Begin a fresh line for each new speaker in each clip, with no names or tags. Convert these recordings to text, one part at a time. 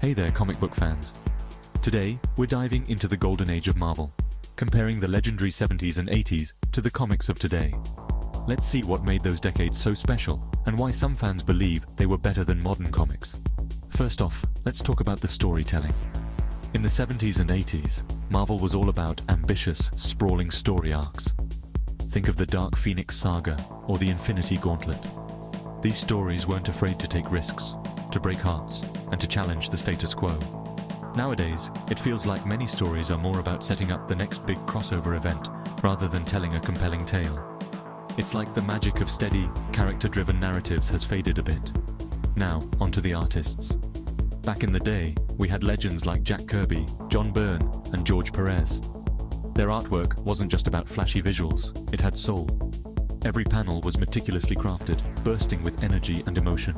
Hey there, comic book fans. Today, we're diving into the golden age of Marvel, comparing the legendary 70s and 80s to the comics of today. Let's see what made those decades so special, and why some fans believe they were better than modern comics. First off, let's talk about the storytelling. In the 70s and 80s, Marvel was all about ambitious, sprawling story arcs. Think of the Dark Phoenix Saga or the Infinity Gauntlet. These stories weren't afraid to take risks, to break hearts, and to challenge the status quo. Nowadays, it feels like many stories are more about setting up the next big crossover event rather than telling a compelling tale. It's like the magic of steady, character-driven narratives has faded a bit. Now, onto the artists. Back in the day, we had legends like Jack Kirby, John Byrne, and George Perez. Their artwork wasn't just about flashy visuals, it had soul. Every panel was meticulously crafted, bursting with energy and emotion.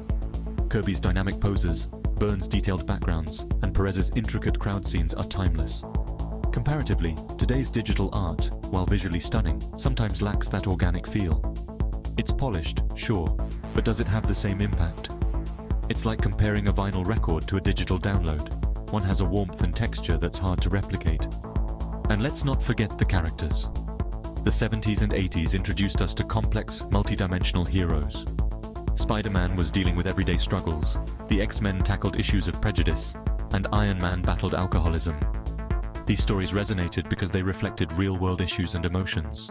Kirby's dynamic poses, Byrne's detailed backgrounds, and Perez's intricate crowd scenes are timeless. Comparatively, today's digital art, while visually stunning, sometimes lacks that organic feel. It's polished, sure, but does it have the same impact? It's like comparing a vinyl record to a digital download. One has a warmth and texture that's hard to replicate. And let's not forget the characters. The 70s and 80s introduced us to complex, multidimensional heroes. Spider-Man was dealing with everyday struggles, the X-Men tackled issues of prejudice, and Iron Man battled alcoholism. These stories resonated because they reflected real-world issues and emotions.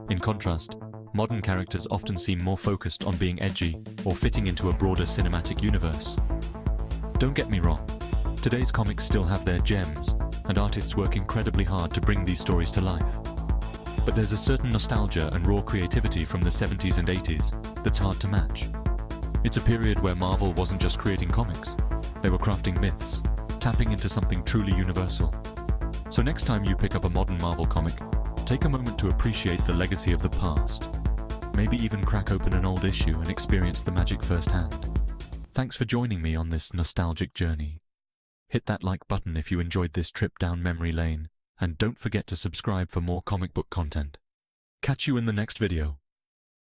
In contrast, modern characters often seem more focused on being edgy or fitting into a broader cinematic universe. Don't get me wrong, today's comics still have their gems, and artists work incredibly hard to bring these stories to life. But there's a certain nostalgia and raw creativity from the 70s and 80s that's hard to match. It's a period where Marvel wasn't just creating comics, they were crafting myths, tapping into something truly universal. So next time you pick up a modern Marvel comic, take a moment to appreciate the legacy of the past. Maybe even crack open an old issue and experience the magic firsthand. Thanks for joining me on this nostalgic journey. Hit that like button if you enjoyed this trip down memory lane, and don't forget to subscribe for more comic book content. Catch you in the next video.